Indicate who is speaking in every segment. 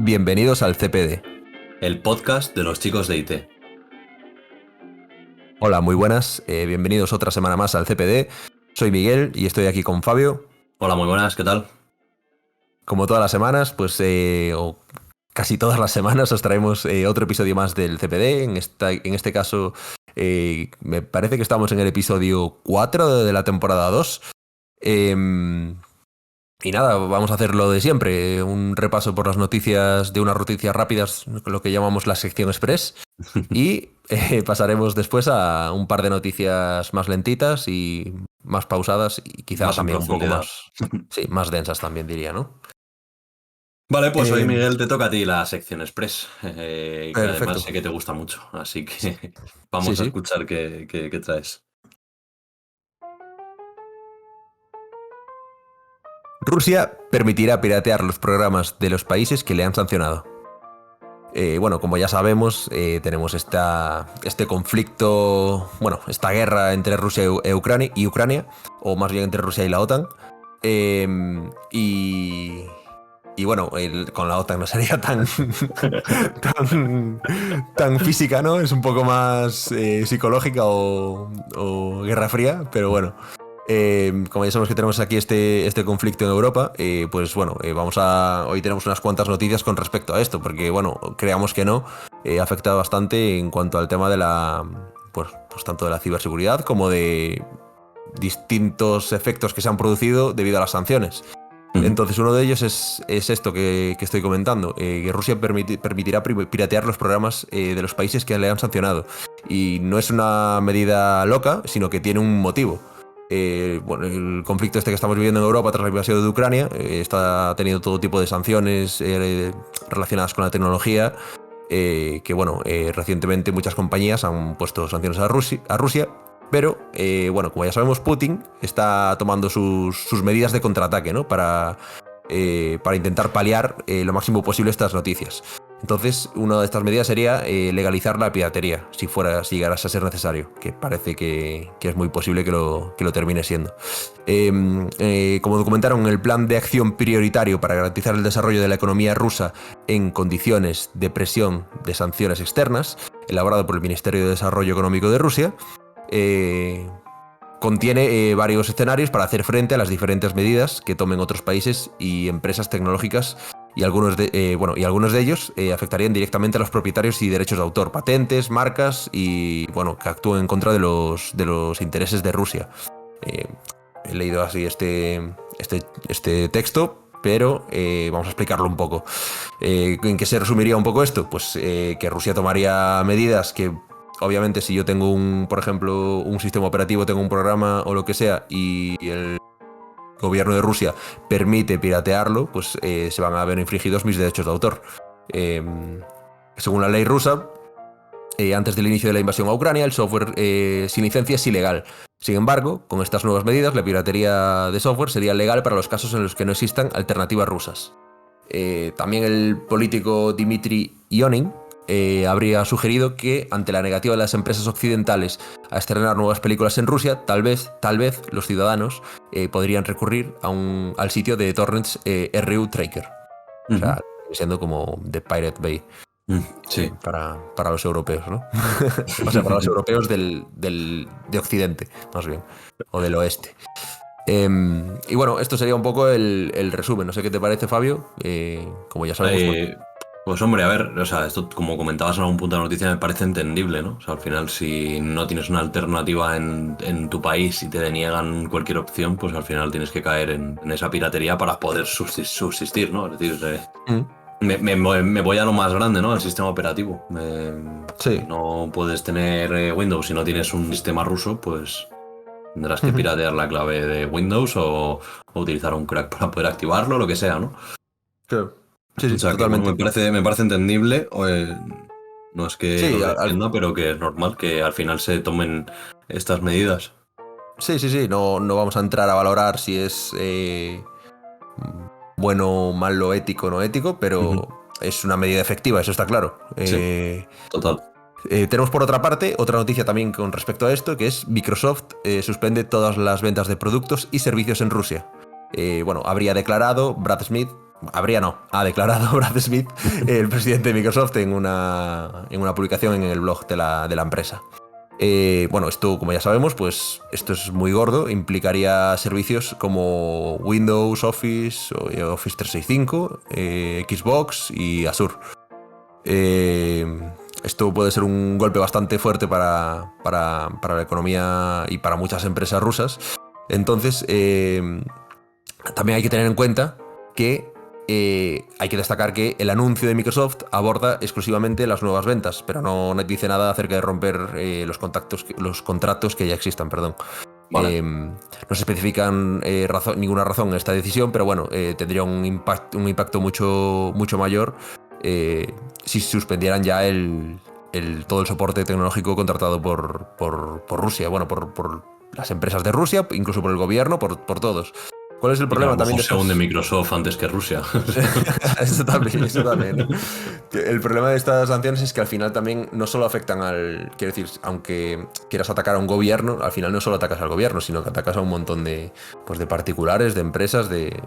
Speaker 1: Bienvenidos al CPD.
Speaker 2: El podcast de los chicos de IT.
Speaker 1: Hola, muy buenas. Bienvenidos otra semana más al CPD. Soy Miguel y estoy aquí con Fabio.
Speaker 2: Hola, muy buenas, ¿qué tal?
Speaker 1: Como todas las semanas, pues o casi todas las semanas os traemos otro episodio más del CPD. En este caso, me parece que estamos en el episodio 4 de la temporada 2. Y nada, vamos a hacer lo de siempre, un repaso por las noticias, de unas noticias rápidas, lo que llamamos la sección express, y pasaremos después a un par de noticias más lentitas y más pausadas y quizás
Speaker 2: Más en
Speaker 1: también un poco
Speaker 2: profundidad.
Speaker 1: más, sí, más densas también diría, ¿no?
Speaker 2: Vale, pues hoy,
Speaker 1: Eh,
Speaker 2: Miguel, te toca a ti la sección Express, que además
Speaker 1: Perfecto.
Speaker 2: sé que te gusta mucho, así
Speaker 1: Sí,
Speaker 2: que
Speaker 1: sí,
Speaker 2: vamos a
Speaker 1: sí.
Speaker 2: escuchar qué traes.
Speaker 1: Rusia permitirá piratear los programas de los países que le han sancionado. Bueno, como ya sabemos, tenemos este conflicto, bueno, esta guerra entre Rusia y Ucrania, o más bien entre Rusia y la OTAN. Eh, y, y bueno, con la OTAN no sería tan física, ¿no? Es un poco más psicológica o guerra fría, pero bueno. Como ya sabemos que tenemos aquí este conflicto en Europa, pues bueno, hoy tenemos unas cuantas noticias con respecto a esto, porque bueno, creamos que no, ha afectado bastante en cuanto al tema de pues tanto de la ciberseguridad como de distintos efectos que se han producido debido a las sanciones. Entonces uno de ellos es esto que estoy comentando, que Rusia permitirá piratear los programas de los países que le han sancionado. Y no es una medida loca, sino que tiene un motivo. Bueno, el conflicto este que estamos viviendo en Europa tras la invasión de Ucrania está teniendo todo tipo de sanciones relacionadas con la tecnología, que bueno, recientemente muchas compañías han puesto sanciones a Rusia, pero bueno, como ya sabemos, Putin está tomando sus medidas de contraataque, ¿no? Para intentar paliar lo máximo posible estas noticias. Entonces, una de estas medidas sería legalizar la piratería, si llegase a ser necesario, que parece que es muy posible que lo termine siendo. Como documentaron, el plan de acción prioritario para garantizar el desarrollo de la economía rusa en condiciones de presión de sanciones externas, elaborado por el Ministerio de Desarrollo Económico de Rusia, contiene varios escenarios para hacer frente a las diferentes medidas que tomen otros países y empresas tecnológicas, y algunos de ellos afectarían directamente a los propietarios y derechos de autor, patentes, marcas, y bueno, que actúen en contra de los intereses de Rusia. He leído así este texto, pero vamos a explicarlo un poco. ¿En qué se resumiría un poco esto? Pues que Rusia tomaría medidas que, obviamente, si yo tengo por ejemplo, un sistema operativo, tengo un programa o lo que sea, y el gobierno de Rusia permite piratearlo, pues se van a ver infringidos mis derechos de autor. Según la ley rusa, antes del inicio de la invasión a Ucrania, el software sin licencia es ilegal. Sin embargo, con estas nuevas medidas, la piratería de software sería legal para los casos en los que no existan alternativas rusas. También el político Dmitry Yonin habría sugerido que, ante la negativa de las empresas occidentales a estrenar nuevas películas en Rusia, tal vez los ciudadanos podrían recurrir al sitio de torrents RU Tracker. O sea, siendo como The Pirate Bay.
Speaker 2: Sí.
Speaker 1: Para los europeos, ¿no? O sea, para los europeos de Occidente, más bien, o del oeste. Y bueno, esto sería un poco el resumen. No sé qué te parece, Fabio. Como ya sabemos...
Speaker 2: Pues hombre, a ver, o sea, esto, como comentabas en algún punto de la noticia, me parece entendible, ¿no? O sea, al final, si no tienes una alternativa en tu país y te deniegan cualquier opción, pues al final tienes que caer en esa piratería para poder subsistir, ¿no? Es decir, me voy a lo más grande, ¿no? El sistema operativo.
Speaker 1: Sí.
Speaker 2: No puedes tener Windows si no tienes un sistema ruso, pues tendrás que piratear la clave de Windows o utilizar un crack para poder activarlo, lo que sea, ¿no?
Speaker 1: Claro. Sí,
Speaker 2: O sea, que
Speaker 1: totalmente.
Speaker 2: bueno, me parece entendible. No es que
Speaker 1: Sí,
Speaker 2: lo defienda, pero que es normal que al final se tomen estas medidas.
Speaker 1: sí. No vamos a entrar a valorar si es bueno, malo, ético o no ético, pero es una medida efectiva, eso está claro.
Speaker 2: Sí, total.
Speaker 1: Tenemos por otra parte otra noticia también con respecto a esto, que es Microsoft suspende todas las ventas de productos y servicios en Rusia. Bueno, habría declarado Brad Smith, ha declarado Brad Smith, el presidente de Microsoft, en una publicación en el blog de la empresa. Bueno, esto, como ya sabemos, pues esto es muy gordo, implicaría servicios como Windows, Office, Office 365, Xbox y Azure. Esto puede ser un golpe bastante fuerte para la economía y para muchas empresas rusas. Entonces, también hay que tener en cuenta que hay que destacar que el anuncio de Microsoft aborda exclusivamente las nuevas ventas, pero no dice nada acerca de romper los contratos que ya existan, perdón.
Speaker 2: Vale.
Speaker 1: No se especifican ninguna razón en esta decisión, pero bueno, tendría un impacto mucho mayor si suspendieran ya todo el soporte tecnológico contratado por Rusia, bueno, por las empresas de Rusia, incluso por el gobierno, por todos. ¿Cuál es el problema también de
Speaker 2: se hunde Microsoft antes que Rusia.
Speaker 1: Eso también, ¿no? El problema de estas sanciones es que al final también no solo afectan quiero decir, aunque quieras atacar a un gobierno, al final no solo atacas al gobierno, sino que atacas a un montón de particulares, de empresas, de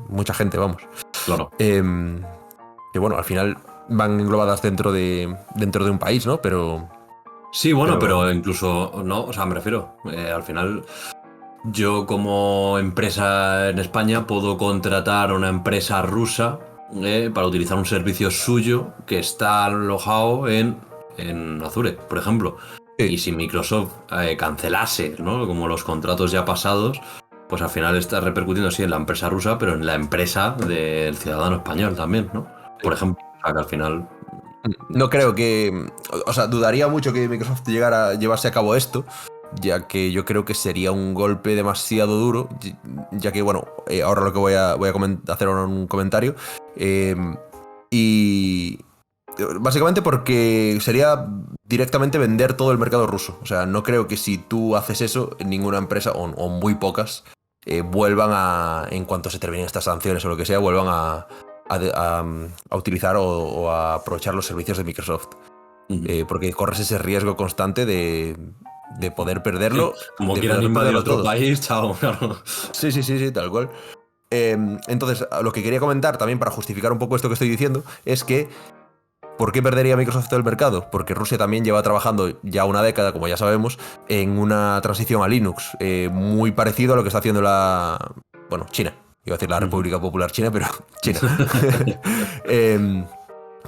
Speaker 1: mucha gente, vamos.
Speaker 2: Claro.
Speaker 1: Que bueno, al final van englobadas dentro de un país, ¿no? Pero...
Speaker 2: Sí, bueno, pero incluso, no, o sea, me refiero, al final... Yo como empresa en España puedo contratar a una empresa rusa para utilizar un servicio suyo que está alojado en Azure, por ejemplo.
Speaker 1: Sí.
Speaker 2: Y si Microsoft cancelase, ¿no?, como los contratos ya pasados, pues al final está repercutiendo sí en la empresa rusa, pero en la empresa del ciudadano español también, ¿no? Por ejemplo, o sea, que al final...
Speaker 1: No creo que... O sea, dudaría mucho que Microsoft llegara a llevarse a cabo esto, ya que yo creo que sería un golpe demasiado duro, ya que, bueno, ahora lo que voy a hacer ahora un comentario, y básicamente porque sería directamente vender todo el mercado ruso. O sea, no creo que si tú haces eso, ninguna empresa, o muy pocas, vuelvan en cuanto se terminen estas sanciones o lo que sea, vuelvan a utilizar o a aprovechar los servicios de Microsoft. Porque corres ese riesgo constante de poder perderlo.
Speaker 2: Sí, como quieran invadir otro
Speaker 1: todo.
Speaker 2: país, chao, claro.
Speaker 1: Sí, tal cual. Entonces, lo que quería comentar también para justificar un poco esto que estoy diciendo es que ¿por qué perdería Microsoft todo el mercado? Porque Rusia también lleva trabajando ya una década, como ya sabemos, en una transición a Linux, muy parecido a lo que está haciendo China. Iba a decir la República Popular China, pero China. Que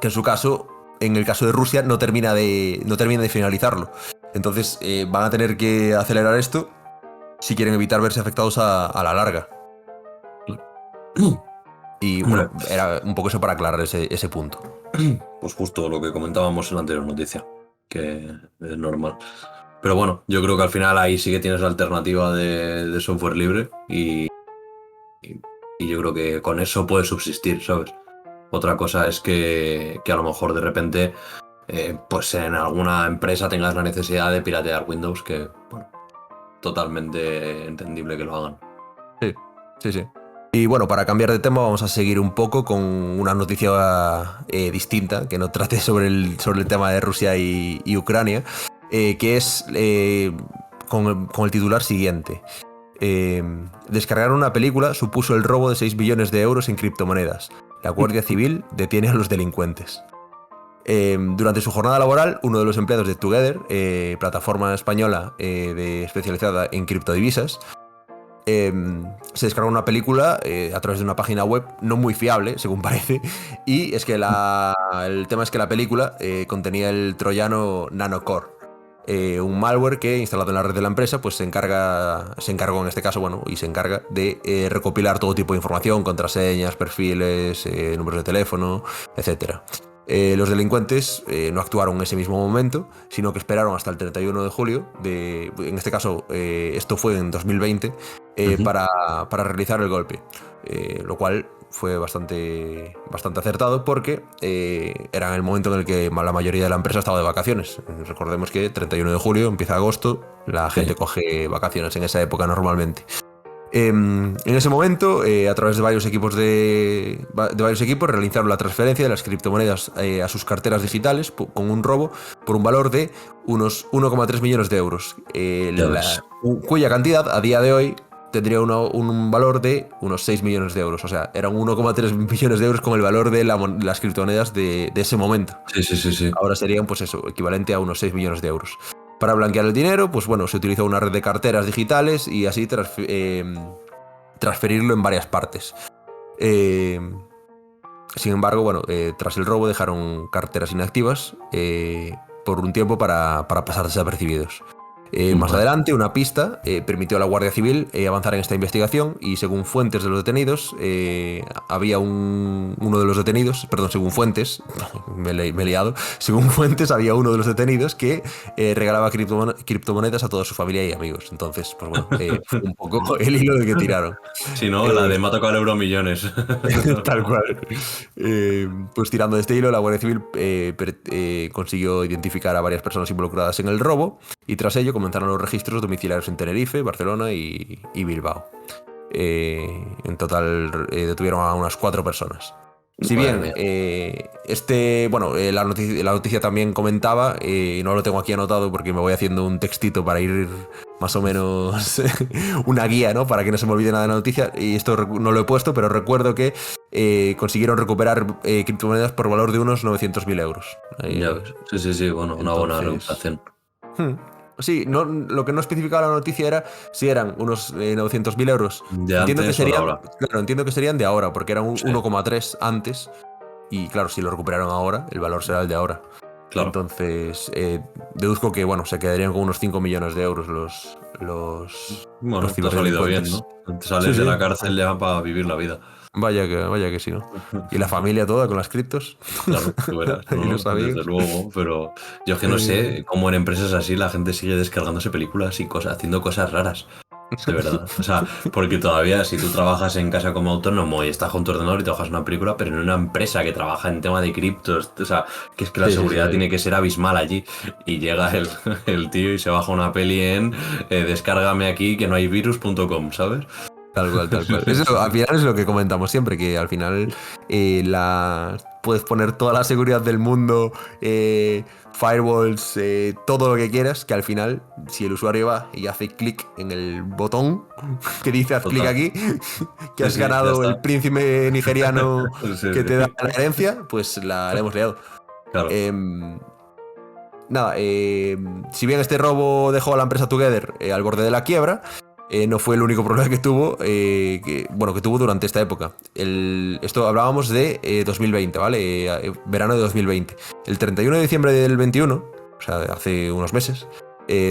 Speaker 1: en su caso, en el caso de Rusia, no termina de finalizarlo. Entonces van a tener que acelerar esto si quieren evitar verse afectados a la larga. Y bueno, era un poco eso para aclarar ese punto.
Speaker 2: Pues justo lo que comentábamos en la anterior noticia, que es normal. Pero bueno, yo creo que al final ahí sí que tienes la alternativa de software libre y yo creo que con eso puedes subsistir, ¿sabes? Otra cosa es que a lo mejor de repente pues en alguna empresa tengas la necesidad de piratear Windows, que bueno, totalmente entendible que lo hagan.
Speaker 1: Sí. Y bueno, para cambiar de tema vamos a seguir un poco con una noticia distinta, que no trate sobre el tema de Rusia y Ucrania, que es con el titular siguiente. Descargar una película supuso el robo de 6 billones de euros en criptomonedas. La Guardia Civil detiene a los delincuentes. Durante su jornada laboral, uno de los empleados de Together, plataforma española especializada en criptodivisas, se descargó una película a través de una página web no muy fiable, según parece, y es que el tema es que la película contenía el troyano Nanocore, un malware que, instalado en la red de la empresa, pues se encargó en este caso, y se encarga de recopilar todo tipo de información, contraseñas, perfiles, números de teléfono, etcétera. Los delincuentes no actuaron en ese mismo momento, sino que esperaron hasta el 31 de julio, en este caso esto fue en 2020, para realizar el golpe, lo cual fue bastante acertado porque era en el momento en el que la mayoría de la empresa estaba de vacaciones. Recordemos que 31 de julio empieza agosto, la gente coge vacaciones en esa época normalmente. En ese momento, a través de varios equipos realizaron la transferencia de las criptomonedas a sus carteras digitales con un robo por un valor de unos 1,3 millones de euros, cuya cantidad a día de hoy tendría un valor de unos 6 millones de euros. O sea, eran 1,3 millones de euros con el valor de las criptomonedas de ese momento.
Speaker 2: Sí.
Speaker 1: Ahora serían, pues eso, equivalente a unos 6 millones de euros. Para blanquear el dinero, pues bueno, se utilizó una red de carteras digitales y así transferirlo en varias partes. Sin embargo, bueno, tras el robo dejaron carteras inactivas por un tiempo para pasar desapercibidos. Más adelante, una pista permitió a la Guardia Civil avanzar en esta investigación y según fuentes de los detenidos, había uno de los detenidos, perdón, según fuentes, me he liado, según fuentes había uno de los detenidos que regalaba criptomonedas a toda su familia y amigos. Entonces, pues bueno, fue un poco el hilo del que tiraron.
Speaker 2: Si no, la de me ha tocado el euro millones.
Speaker 1: Tal cual. Pues tirando de este hilo, la Guardia Civil consiguió identificar a varias personas involucradas en el robo y tras ello comenzaron los registros domiciliarios en Tenerife, Barcelona y Bilbao. En total detuvieron a unas 4 personas. Si bien la noticia también comentaba, no lo tengo aquí anotado porque me voy haciendo un textito para ir más o menos una guía, ¿no? Para que no se me olvide nada de la noticia, y esto no lo he puesto, pero recuerdo que consiguieron recuperar criptomonedas por valor de unos 900.000 euros.
Speaker 2: Ya ves. Sí, bueno, una buena recuperación.
Speaker 1: Sí, no, lo que no especificaba la noticia era si eran unos 900.000 euros.
Speaker 2: De
Speaker 1: entiendo
Speaker 2: antes
Speaker 1: que serían,
Speaker 2: o de ahora.
Speaker 1: claro, entiendo que serían de ahora, porque eran 1,3 antes. Y claro, si lo recuperaron ahora, el valor será el de ahora.
Speaker 2: Claro.
Speaker 1: Entonces, deduzco que bueno, se quedarían con unos 5 millones de euros
Speaker 2: Bueno,
Speaker 1: los
Speaker 2: te ha salido bien,
Speaker 1: ciberdelincuentes.
Speaker 2: ¿no? Te sales de la cárcel ya para vivir la vida.
Speaker 1: Vaya que sí, ¿no? Y la familia toda con las criptos.
Speaker 2: Claro, tú verás,
Speaker 1: Y los amigos.
Speaker 2: desde luego, pero yo es que no sé cómo en empresas así la gente sigue descargándose películas y haciendo cosas raras. De verdad. O sea, porque todavía si tú trabajas en casa como autónomo y estás con tu ordenador y trabajas una película, pero en una empresa que trabaja en tema de criptos, o sea, que es que la seguridad tiene que ser abismal allí. Y llega el tío y se baja una peli en descárgame aquí que no hay virus.com, ¿sabes?
Speaker 1: Tal cual. Eso, al final es lo que comentamos siempre, que al final puedes poner toda la seguridad del mundo, firewalls, todo lo que quieras, que al final, si el usuario va y hace clic en el botón que dice haz clic aquí, que has ganado el príncipe nigeriano que te da la herencia, pues la hemos liado.
Speaker 2: Claro.
Speaker 1: Si bien este robo dejó a la empresa Together al borde de la quiebra, no fue el único problema que tuvo, que tuvo durante esta época. Esto hablábamos de 2020, ¿vale? Verano de 2020. El 31 de diciembre del 21, o sea, hace unos meses,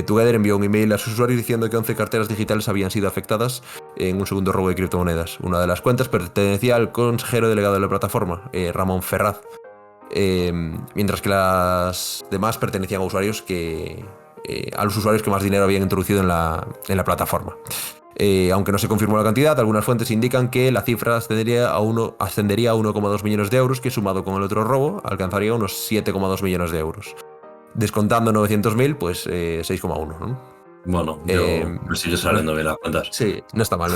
Speaker 1: Together envió un email a sus usuarios diciendo que 11 carteras digitales habían sido afectadas en un segundo robo de criptomonedas. Una de las cuentas pertenecía al consejero delegado de la plataforma, Ramón Ferraz, mientras que las demás pertenecían a usuarios a los usuarios que más dinero habían introducido en la plataforma. Aunque no se confirmó la cantidad, algunas fuentes indican que la cifra ascendería a 1,2 millones de euros, que sumado con el otro robo alcanzaría unos 7,2 millones de euros. Descontando 900.000, pues 6,1, ¿no?
Speaker 2: Bueno, me sigue saliendo bien las cuentas.
Speaker 1: Sí, no está mal.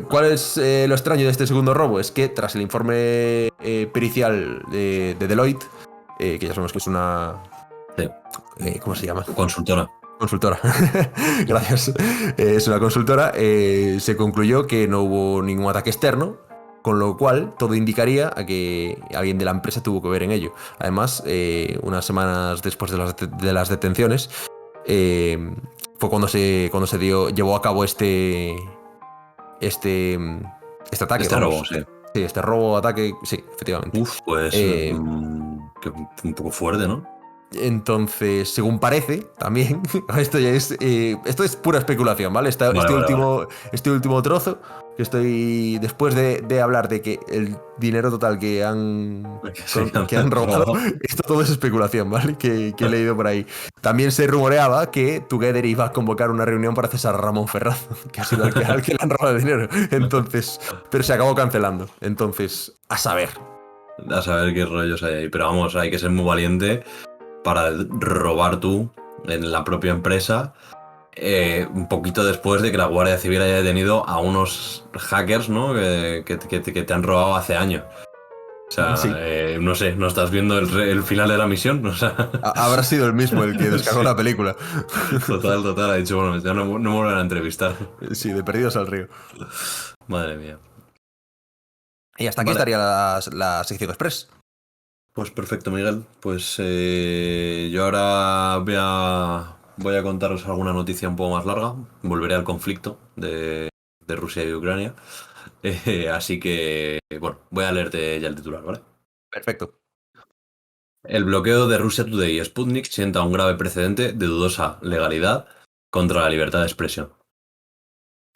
Speaker 1: ¿Cuál es lo extraño de este segundo robo? Es que tras el informe pericial de Deloitte, que ya sabemos que es una...
Speaker 2: Sí.
Speaker 1: ¿Cómo se llama?
Speaker 2: Consultora.
Speaker 1: Gracias. Es una consultora. Se concluyó que no hubo ningún ataque externo, con lo cual todo indicaría a que alguien de la empresa tuvo que ver en ello. Además, unas semanas después de las detenciones, fue cuando se llevó a cabo este ataque.
Speaker 2: Este robo, sí.
Speaker 1: Sí, este ataque, sí, efectivamente.
Speaker 2: Pues un poco fuerte, ¿no?
Speaker 1: Entonces, según parece, también, esto es pura especulación, ¿vale? Este último trozo, que estoy, después de hablar de que el dinero total que han robado, esto todo es especulación, ¿vale? Que he leído por ahí. También se rumoreaba que Together iba a convocar una reunión para cesar a Ramón Ferraz, que ha sido al que le han robado el dinero. Entonces, pero se acabó cancelando. Entonces, a saber.
Speaker 2: A saber qué rollos hay ahí. Pero vamos, hay que ser muy valiente para robar tú en la propia empresa un poquito después de que la Guardia Civil haya detenido a unos hackers, ¿no? que te han robado hace años. O sea,
Speaker 1: Sí.
Speaker 2: no sé, ¿no estás viendo el final de la misión? O sea,
Speaker 1: Habrá sido el mismo el que descargó
Speaker 2: sí,
Speaker 1: la película.
Speaker 2: total, ha dicho, bueno, ya no me vuelven a entrevistar.
Speaker 1: Sí, de Perdidos al Río.
Speaker 2: Madre mía.
Speaker 1: Y hasta aquí
Speaker 2: Vale,
Speaker 1: estaría la sección Express.
Speaker 2: pues perfecto, Miguel. Pues yo ahora voy a contaros alguna noticia un poco más larga. Volveré al conflicto de Rusia y Ucrania. Así que, bueno, voy a leerte ya el titular, ¿vale?
Speaker 1: Perfecto.
Speaker 2: El bloqueo de Russia Today y Sputnik sienta un grave precedente de dudosa legalidad contra la libertad de expresión.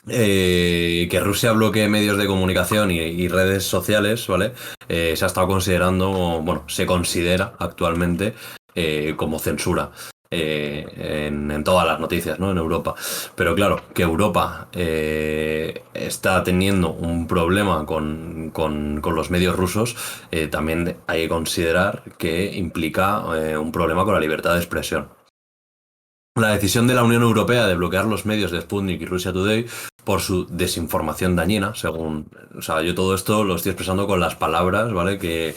Speaker 2: Que Rusia bloquee medios de comunicación y redes sociales, ¿vale? Se ha estado considerando, bueno, se considera actualmente como censura en todas las noticias, ¿no? En Europa. Pero claro, que Europa está teniendo un problema con los medios rusos, también hay que considerar que implica un problema con la libertad de expresión. La decisión de la Unión Europea de bloquear los medios de Sputnik y Russia Today por su desinformación dañina, según... O sea, yo todo esto lo estoy expresando con las palabras, ¿vale? Que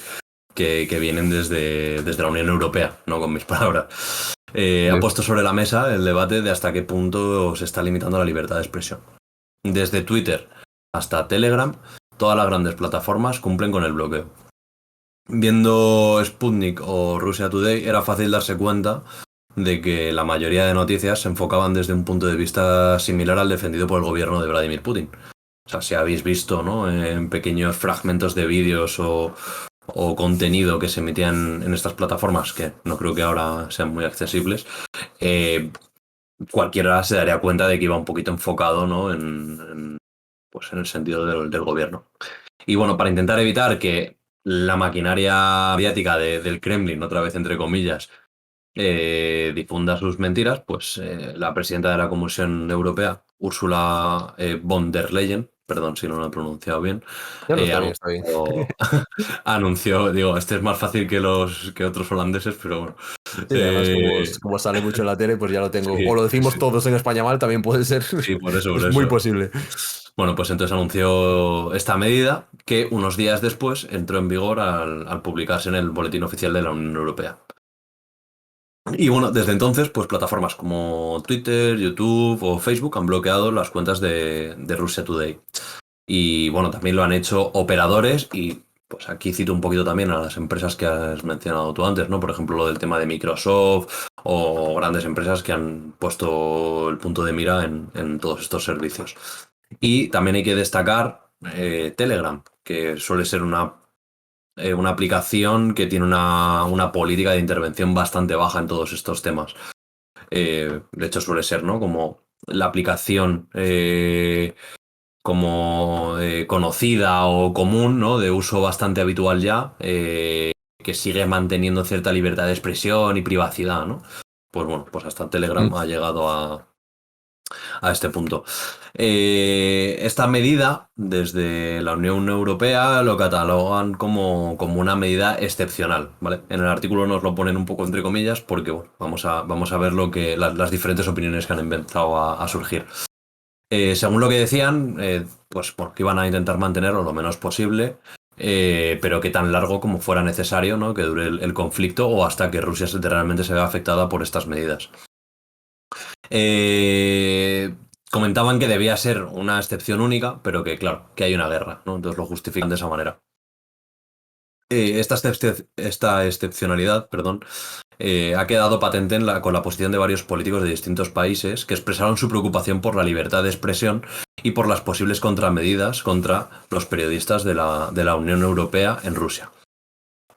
Speaker 2: vienen desde la Unión Europea, no con mis palabras. Ha
Speaker 1: Vale.
Speaker 2: puesto sobre la mesa el debate de hasta qué punto se está limitando la libertad de expresión. Desde Twitter hasta Telegram, todas las grandes plataformas cumplen con el bloqueo. Viendo Sputnik o Russia Today era fácil darse cuenta de que la mayoría de noticias se enfocaban desde un punto de vista similar al defendido por el gobierno de Vladimir Putin. O sea, si habéis visto, ¿no? En pequeños fragmentos de vídeos o contenido que se emitían en estas plataformas, que no creo que ahora sean muy accesibles, eh, cualquiera se daría cuenta de que iba un poquito enfocado, ¿no? Pues en el sentido del gobierno. Y bueno, para intentar evitar que la maquinaria mediática del Kremlin, otra vez entre comillas, difunda sus mentiras, pues la presidenta de la Comisión Europea, Ursula von der Leyen, perdón si no lo he pronunciado bien,
Speaker 1: Ya no, está bien, está bien.
Speaker 2: anunció, anunció, digo, este es más fácil que otros holandeses, pero bueno.
Speaker 1: Sí, además como sale mucho en la tele, pues ya lo tengo. O
Speaker 2: Sí,
Speaker 1: lo decimos
Speaker 2: sí,
Speaker 1: todos en España mal, también puede ser.
Speaker 2: sí, por eso, por
Speaker 1: Es muy
Speaker 2: eso.
Speaker 1: posible.
Speaker 2: Bueno, pues entonces anunció esta medida que unos días después entró en vigor al publicarse en el Boletín Oficial de la Unión Europea. Y bueno, desde entonces, pues plataformas como Twitter, YouTube o Facebook han bloqueado las cuentas de Russia Today. Y bueno, también lo han hecho operadores y pues aquí cito un poquito también a las empresas que has mencionado tú antes, ¿no? Por ejemplo, lo del tema de Microsoft o grandes empresas que han puesto el punto de mira en todos estos servicios. Y también hay que destacar Telegram, que suele ser una aplicación que tiene una política de intervención bastante baja en todos estos temas. De hecho, suele ser, ¿no? Como la aplicación como conocida o común, ¿no? De uso bastante habitual ya, que sigue manteniendo cierta libertad de expresión y privacidad, ¿no? Pues bueno, pues hasta Telegram
Speaker 1: Mm.
Speaker 2: ha llegado a este punto. Esta medida, desde la Unión Europea, lo catalogan como una medida excepcional, ¿vale? En el artículo nos lo ponen un poco entre comillas porque, bueno, vamos a ver las diferentes opiniones que han empezado a surgir. Según lo que decían, pues bueno, que iban a intentar mantenerlo lo menos posible, pero que tan largo como fuera necesario, ¿no? Que dure el conflicto o hasta que Rusia realmente se vea afectada por estas medidas. Eh, Comentaban que debía ser una excepción única, pero que claro, que hay una guerra, ¿no? Entonces lo justifican de esa manera. Esta excepcionalidad, perdón, ha quedado patente con la posición de varios políticos de distintos países que expresaron su preocupación por la libertad de expresión y por las posibles contramedidas contra los periodistas de la Unión Europea en Rusia.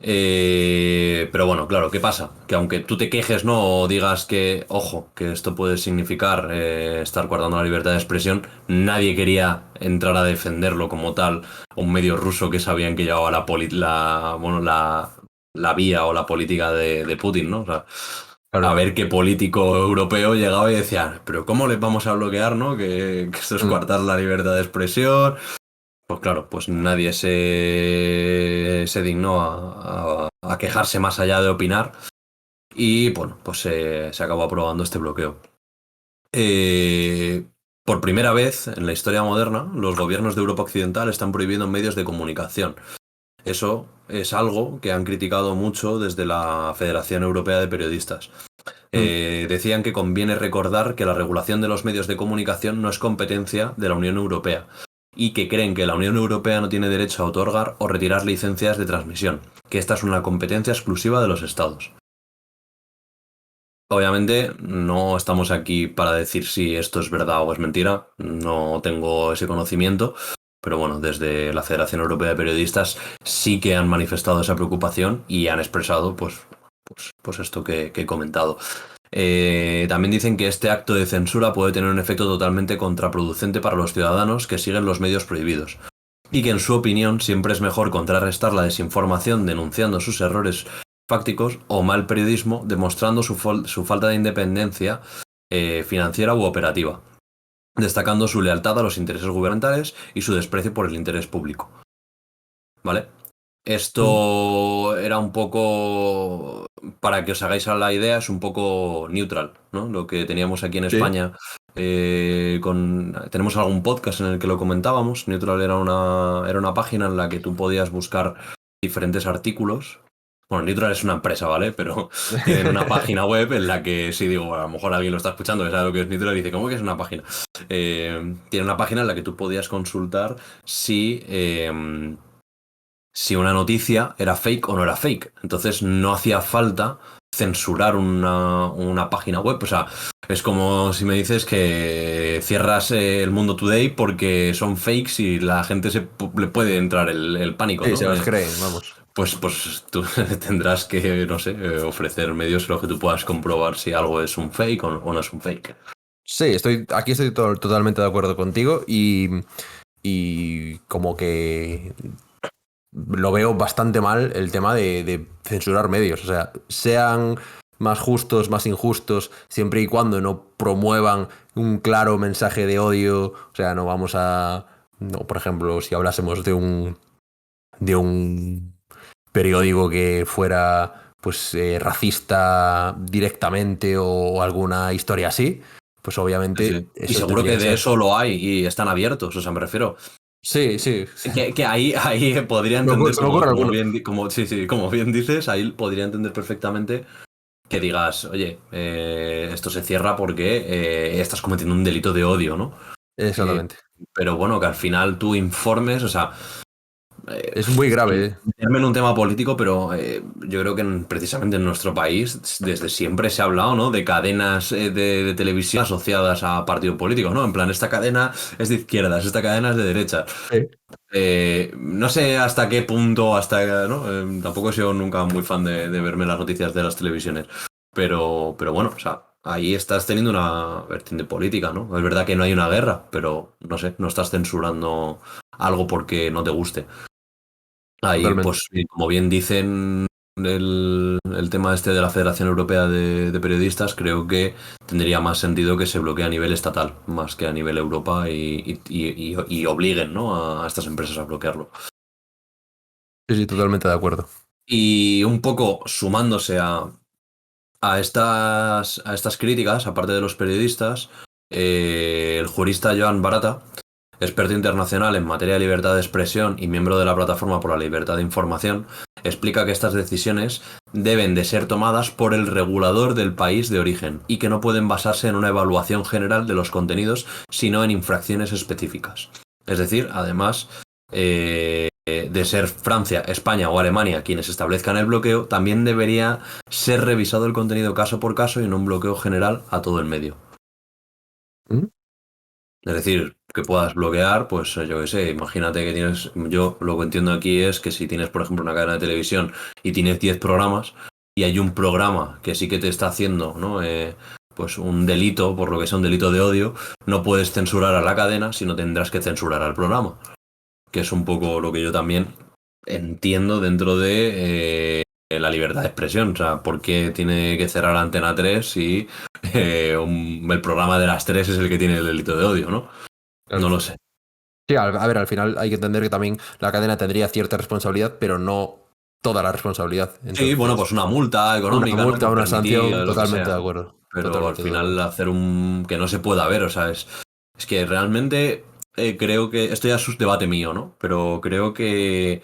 Speaker 2: Pero bueno, claro, ¿qué pasa? Que aunque tú te quejes, ¿no? O digas que, ojo, que esto puede significar estar guardando la libertad de expresión, nadie quería entrar a defenderlo como tal, un medio ruso que sabían que llevaba bueno, la vía o la política de Putin, ¿no? O sea, a
Speaker 1: Claro.
Speaker 2: ver qué político europeo llegaba y decía, pero ¿cómo les vamos a bloquear, ¿no? Que esto es
Speaker 1: Mm.
Speaker 2: coartar la libertad de expresión. Pues claro, pues nadie se dignó a quejarse más allá de opinar y bueno, pues se acabó aprobando este bloqueo. Eh, por primera vez en la historia moderna, los gobiernos de Europa Occidental están prohibiendo medios de comunicación. Eso es algo que han criticado mucho desde la Federación Europea de Periodistas.
Speaker 1: Mm.
Speaker 2: Decían que conviene recordar que la regulación de los medios de comunicación no es competencia de la Unión Europea y que creen que la Unión Europea no tiene derecho a otorgar o retirar licencias de transmisión, que esta es una competencia exclusiva de los Estados. Obviamente no estamos aquí para decir si esto es verdad o es mentira, no tengo ese conocimiento, pero bueno, desde la Federación Europea de Periodistas sí que han manifestado esa preocupación y han expresado pues esto que he comentado. También dicen que este acto de censura puede tener un efecto totalmente contraproducente para los ciudadanos que siguen los medios prohibidos y que en su opinión siempre es mejor contrarrestar la desinformación denunciando sus errores fácticos o mal periodismo demostrando su falta de independencia financiera u operativa, destacando su lealtad a los intereses gubernamentales y su desprecio por el interés público. ¿Vale?
Speaker 1: Mm.
Speaker 2: Esto era un poco, para que os hagáis a la idea, es un poco neutral, ¿no? Lo que teníamos aquí en
Speaker 1: Sí.
Speaker 2: España, tenemos algún podcast en el que lo comentábamos. Neutral era una página en la que tú podías buscar diferentes artículos. Bueno, Neutral es una empresa, ¿vale? Pero tienen una página web en la que, si digo, a lo mejor alguien lo está escuchando que sabe lo que es Neutral y dice, ¿cómo que es una página? Tiene una página en la que tú podías consultar si una noticia era fake o no era fake. Entonces no hacía falta censurar una página web. O sea, es como si me dices que cierras el Mundo Today porque son fakes y la gente le puede entrar el pánico,
Speaker 1: Sí, se
Speaker 2: ¿no?
Speaker 1: las creen, vamos.
Speaker 2: Pues tú tendrás que, no sé, ofrecer medios en los que tú puedas comprobar si algo es un fake o no es un fake.
Speaker 1: Sí, aquí estoy totalmente de acuerdo contigo y como que lo veo bastante mal el tema de censurar medios. O sea, sean más justos, más injustos, siempre y cuando no promuevan un claro mensaje de odio. O sea, no vamos a... No, por ejemplo, si hablásemos de un periódico que fuera pues racista directamente o alguna historia así, pues
Speaker 2: Sí,
Speaker 1: obviamente
Speaker 2: sí. Y
Speaker 1: eso
Speaker 2: seguro
Speaker 1: tendría
Speaker 2: que
Speaker 1: que
Speaker 2: de
Speaker 1: ser.
Speaker 2: eso lo hay y están abiertos, o sea, me refiero.
Speaker 1: Sí, sí.
Speaker 2: Que ahí podría entender,
Speaker 1: Se me ocurre alguno.
Speaker 2: como bien dices, ahí podría entender perfectamente que digas, oye, esto se cierra porque estás cometiendo un delito de odio, ¿no? Eh,
Speaker 1: Exactamente.
Speaker 2: pero bueno, que al final tú informes, o sea,
Speaker 1: Es muy
Speaker 2: sin
Speaker 1: grave, ¿eh?
Speaker 2: meterme en un tema político, pero yo creo que precisamente en nuestro país desde siempre se ha hablado, ¿no? De cadenas de televisión asociadas a partidos políticos, ¿no? En plan, esta cadena es de izquierdas, esta cadena es de derecha.
Speaker 1: Sí.
Speaker 2: No sé hasta qué punto, ¿no? Tampoco he sido nunca muy fan de verme las noticias de las televisiones. Pero bueno, o sea, ahí estás teniendo una vertiente política, ¿no? Es verdad que no hay una guerra, pero no sé, no estás censurando algo porque no te guste. Ahí,
Speaker 1: Totalmente.
Speaker 2: pues, como bien dicen el tema este de la Federación Europea de Periodistas, creo que tendría más sentido que se bloquee a nivel estatal, más que a nivel Europa y obliguen, ¿no? A estas empresas a bloquearlo.
Speaker 1: Sí, sí, totalmente de acuerdo.
Speaker 2: Y un poco sumándose a estas críticas, aparte de los periodistas, el jurista Joan Barata, experto internacional en materia de libertad de expresión y miembro de la Plataforma por la Libertad de Información, explica que estas decisiones deben de ser tomadas por el regulador del país de origen y que no pueden basarse en una evaluación general de los contenidos, sino en infracciones específicas. Es decir, además de ser Francia, España o Alemania quienes establezcan el bloqueo, también debería ser revisado el contenido caso por caso y no un bloqueo general a todo el medio.
Speaker 1: ¿Mm?
Speaker 2: Es decir, que puedas bloquear, pues yo qué sé, imagínate que tienes, yo lo que entiendo aquí es que si tienes, por ejemplo, una cadena de televisión y tienes 10 programas y hay un programa que sí que te está haciendo, ¿no? Pues un delito, por lo que sea un delito de odio, no puedes censurar a la cadena, sino tendrás que censurar al programa, que es un poco lo que yo también entiendo dentro de la libertad de expresión. O sea, ¿por qué tiene que cerrar Antena 3 si el programa de las 3 es el que tiene el delito de odio, ¿no? No
Speaker 1: Claro.
Speaker 2: lo sé.
Speaker 1: Sí, a ver, al final hay que entender que también la cadena tendría cierta responsabilidad, pero no toda la responsabilidad.
Speaker 2: Sí, bueno,
Speaker 1: Entonces,
Speaker 2: pues una multa
Speaker 1: una
Speaker 2: económica, ¿no?
Speaker 1: multa,
Speaker 2: Por
Speaker 1: una
Speaker 2: permitir
Speaker 1: sanción,
Speaker 2: lo que
Speaker 1: totalmente de
Speaker 2: sea.
Speaker 1: acuerdo.
Speaker 2: Pero al
Speaker 1: Totalmente de
Speaker 2: final
Speaker 1: acuerdo.
Speaker 2: hacer que no se pueda ver, o sea, es que realmente creo que, esto ya es un debate mío, ¿no? Pero creo que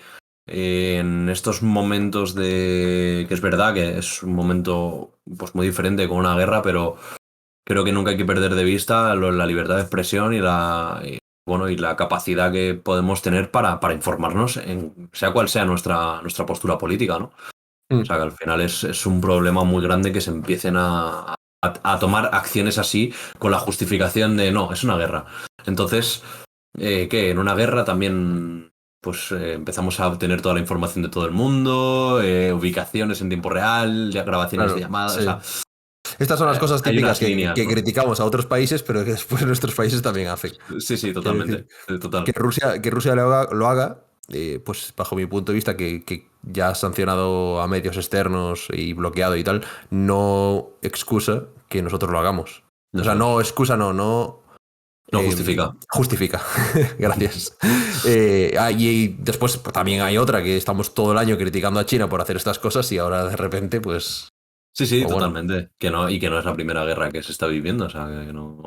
Speaker 2: en estos momentos de... que es verdad que es un momento pues muy diferente con una guerra, pero creo que nunca hay que perder de vista la libertad de expresión bueno, y la capacidad que podemos tener para informarnos, sea cual sea nuestra postura política, ¿no? O
Speaker 1: Mm.
Speaker 2: sea, que al final es un problema muy grande que se empiecen a tomar acciones así con la justificación de no, es una guerra. Entonces, ¿qué? En una guerra también pues empezamos a obtener toda la información de todo el mundo, ubicaciones en tiempo real, ya grabaciones de
Speaker 1: Claro,
Speaker 2: llamadas, o
Speaker 1: sí.
Speaker 2: sea,
Speaker 1: Estas son las cosas
Speaker 2: hay
Speaker 1: típicas
Speaker 2: unas líneas,
Speaker 1: que
Speaker 2: ¿no?
Speaker 1: criticamos a otros países, pero que después nuestros países también hacen.
Speaker 2: Sí, sí,
Speaker 1: Quiero decir,
Speaker 2: totalmente, total.
Speaker 1: que Rusia lo haga, pues bajo mi punto de vista, que ya ha sancionado a medios externos y bloqueado y tal, no excusa que nosotros lo hagamos. O sea,
Speaker 2: Eso es.
Speaker 1: no excusa, no
Speaker 2: No justifica.
Speaker 1: justifica. Gracias. Y después pues, también hay otra que estamos todo el año criticando a China por hacer estas cosas y ahora de repente, pues,
Speaker 2: Sí, sí,
Speaker 1: pues bueno.
Speaker 2: totalmente. Que no, y que no es la primera guerra que se está viviendo, o sea, que no,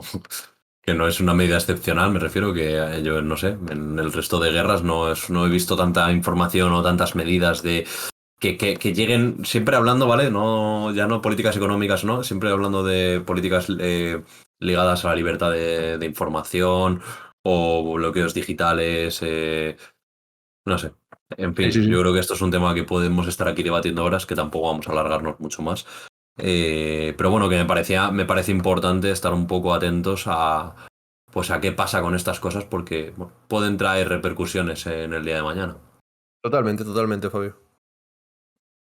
Speaker 2: que no es una medida excepcional, me refiero que yo no sé, en el resto de guerras no he visto tanta información o tantas medidas de que lleguen, siempre hablando, ¿vale? No, ya no políticas económicas, ¿no? Siempre hablando de políticas ligadas a la libertad de información o bloqueos digitales, no sé. En
Speaker 1: Sí, sí,
Speaker 2: fin, yo
Speaker 1: sí.
Speaker 2: creo que esto es un tema que podemos estar aquí debatiendo horas, que tampoco vamos a alargarnos mucho más. Pero bueno, que me parece importante estar un poco atentos pues a qué pasa con estas cosas, porque bueno, pueden traer repercusiones en el día de mañana.
Speaker 1: Totalmente, totalmente, Fabio.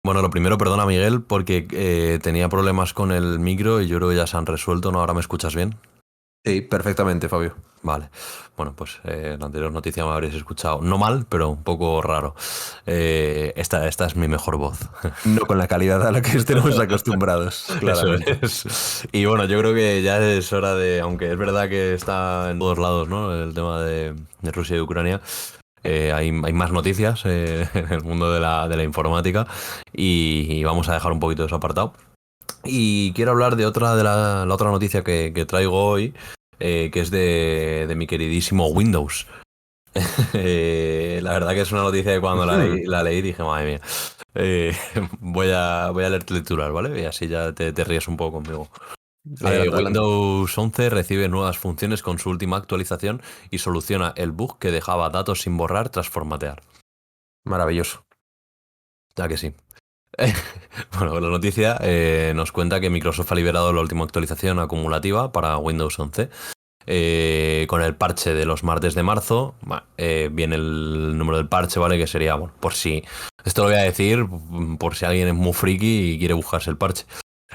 Speaker 2: Bueno, lo primero, perdona Miguel, porque tenía problemas con el micro y yo creo que ya se han resuelto, ¿no? ¿Ahora me escuchas bien?
Speaker 1: Sí, perfectamente, Fabio.
Speaker 2: Vale. Bueno, pues la anterior noticia me habréis escuchado. No mal, pero un poco raro. Esta es mi mejor voz.
Speaker 1: No con la calidad a la que estemos acostumbrados,
Speaker 2: Eso
Speaker 1: claramente.
Speaker 2: es. Y bueno, yo creo que ya es hora de, aunque es verdad que está en todos lados, ¿no? El tema de Rusia y Ucrania. Hay más noticias en el mundo de la informática y vamos a dejar un poquito eso apartado. Y quiero hablar de la otra noticia que traigo hoy, que es de mi queridísimo Windows. La verdad que es una noticia que cuando
Speaker 1: Ujú.
Speaker 2: la leí dije, madre mía, eh, voy a leerte el titular, ¿vale? Y así ya te ríes un poco conmigo.
Speaker 1: Adelante, adelante.
Speaker 2: Windows 11 recibe nuevas funciones con su última actualización y soluciona el bug que dejaba datos sin borrar tras formatear.
Speaker 1: Maravilloso.
Speaker 2: Ya que sí. Bueno, la noticia nos cuenta que Microsoft ha liberado la última actualización acumulativa para Windows 11. Con el parche de los martes de marzo, viene el número del parche, ¿vale? Que sería, bueno, por si... Esto lo voy a decir por si alguien es muy friki y quiere buscarse el parche.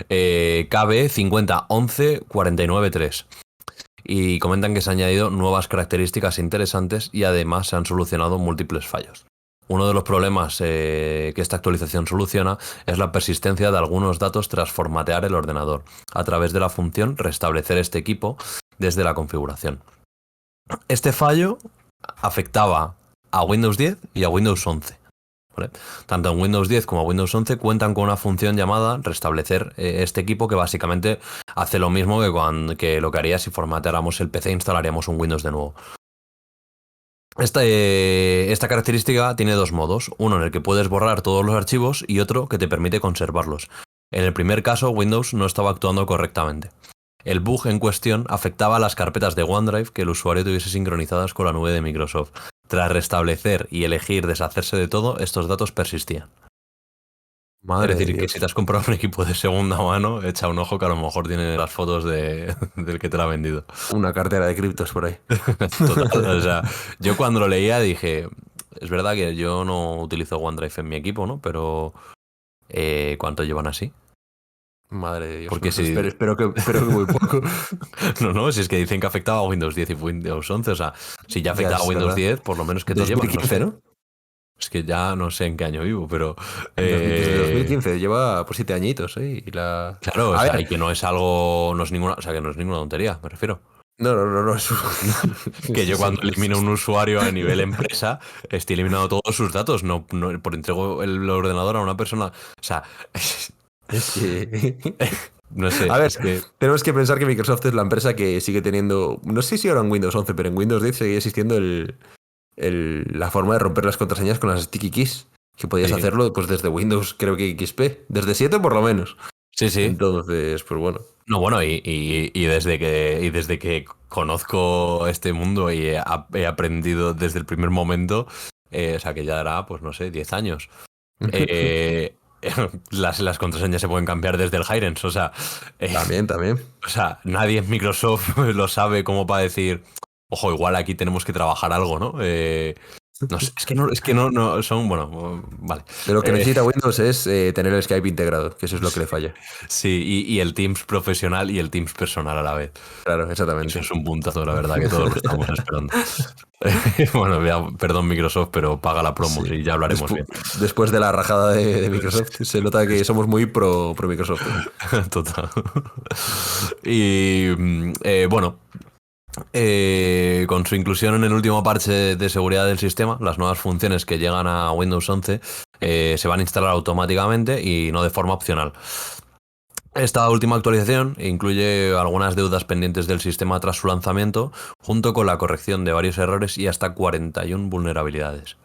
Speaker 2: KB 5011 493. Y comentan que se han añadido nuevas características interesantes y además se han solucionado múltiples fallos. Uno de los problemas que esta actualización soluciona es la persistencia de algunos datos tras formatear el ordenador, a través de la función restablecer este equipo desde la configuración. Este fallo afectaba a Windows 10 y a Windows 11. ¿Vale? Tanto en Windows 10 como en Windows 11 cuentan con una función llamada restablecer este equipo, que básicamente hace lo mismo que lo que haría si formateáramos el PC e instalaríamos un Windows de nuevo. Esta característica tiene dos modos, uno en el que puedes borrar todos los archivos y otro que te permite conservarlos. En el primer caso, Windows no estaba actuando correctamente. El bug en cuestión afectaba a las carpetas de OneDrive que el usuario tuviese sincronizadas con la nube de Microsoft. Tras restablecer y elegir deshacerse de todo, estos datos persistían. Es
Speaker 1: Madre de
Speaker 2: decir, que si te
Speaker 1: Dios.
Speaker 2: has comprado un equipo de segunda mano, echa un ojo que a lo mejor tiene las fotos del que te lo ha vendido.
Speaker 1: Una cartera de criptos por ahí.
Speaker 2: Total, o sea, yo cuando lo leía dije, es verdad que yo no utilizo OneDrive en mi equipo, ¿no? Pero ¿cuánto llevan así?
Speaker 1: Madre de Dios.
Speaker 2: Porque
Speaker 1: No sé,
Speaker 2: si...
Speaker 1: espero que muy poco.
Speaker 2: No, no, si es que dicen que afectaba a Windows 10 y Windows 11, o sea, si ya
Speaker 1: Ya
Speaker 2: afectaba a
Speaker 1: es
Speaker 2: Windows
Speaker 1: verdad.
Speaker 2: 10, por lo menos que te llevan, no
Speaker 1: 2015,
Speaker 2: sé.
Speaker 1: ¿no?
Speaker 2: Es que ya no sé en qué año vivo, pero
Speaker 1: Desde
Speaker 2: eh,
Speaker 1: 2015, lleva por 7 añitos, ¿eh?
Speaker 2: claro, o
Speaker 1: A
Speaker 2: sea,
Speaker 1: ver,
Speaker 2: y que no es algo, no es ninguna, o sea, que no es ninguna tontería, me refiero.
Speaker 1: no,
Speaker 2: Que yo cuando elimino un
Speaker 1: es-
Speaker 2: usuario a nivel empresa, estoy eliminando todos sus datos, no por entrego el ordenador a una persona. O sea,
Speaker 1: es que...
Speaker 2: no
Speaker 1: A
Speaker 2: sé,
Speaker 1: ver,
Speaker 2: es que,
Speaker 1: tenemos que pensar que Microsoft es la empresa que sigue teniendo, no sé si ahora en Windows 11, pero en Windows 10 sigue existiendo la forma de romper las contraseñas con las sticky keys. que podías
Speaker 2: Sí,
Speaker 1: hacerlo pues desde Windows, creo que XP, desde 7 por lo menos.
Speaker 2: sí, sí.
Speaker 1: Entonces, pues bueno.
Speaker 2: No, bueno, y desde que conozco este mundo y he aprendido desde el primer momento, o sea que ya hará, pues no sé, 10 años. eh, las contraseñas se pueden cambiar desde el Hirens, eh,
Speaker 1: También, también.
Speaker 2: o sea, nadie en Microsoft lo sabe como para decir, ojo, igual aquí tenemos que trabajar algo, ¿no? No sé, es que no, son, bueno, vale.
Speaker 1: De lo que
Speaker 2: Eh,
Speaker 1: necesita Windows es tener el Skype integrado, que eso es lo que le falla.
Speaker 2: sí, y el Teams profesional y el Teams personal a la vez.
Speaker 1: Claro,
Speaker 2: Eso
Speaker 1: exactamente.
Speaker 2: es un puntazo, la verdad, que todos lo estamos esperando. Bueno, perdón Microsoft, pero paga la promo
Speaker 1: Sí.
Speaker 2: y ya hablaremos bien.
Speaker 1: Después de la rajada de Microsoft, se nota que somos muy pro Microsoft.
Speaker 2: Total. Y bueno, con su inclusión en el último parche de seguridad del sistema, las nuevas funciones que llegan a Windows 11 se van a instalar automáticamente y no de forma opcional. Esta última actualización incluye algunas deudas pendientes del sistema tras su lanzamiento, junto con la corrección de varios errores y hasta 41 vulnerabilidades,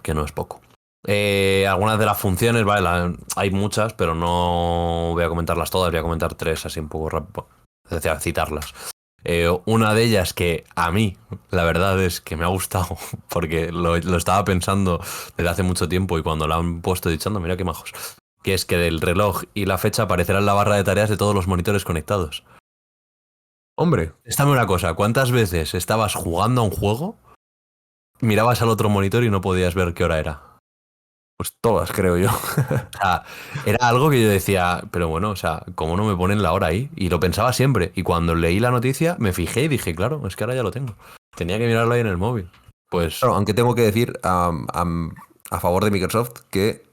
Speaker 2: que no es poco. Algunas de las funciones, vale, hay muchas, pero no voy a comentarlas todas, voy a comentar tres así un poco rápido, es decir, citarlas. Una de ellas que a mí, la verdad es que me ha gustado, porque lo estaba pensando desde hace mucho tiempo y cuando la han puesto dichando, mira qué majos, que es que del reloj y la fecha aparecerá en la barra de tareas de todos los monitores conectados.
Speaker 1: Hombre,
Speaker 2: Dame una cosa, ¿cuántas veces estabas jugando a un juego, mirabas al otro monitor y no podías ver qué hora era?
Speaker 1: pues todas, creo yo.
Speaker 2: O sea, era algo que yo decía, pero bueno, o sea, ¿cómo no me ponen la hora ahí? Y lo pensaba siempre. Y cuando leí la noticia, me fijé y dije, claro, es que ahora ya lo tengo. Tenía que mirarlo ahí en el móvil. Pues,
Speaker 1: Claro, aunque tengo que decir a favor de Microsoft que,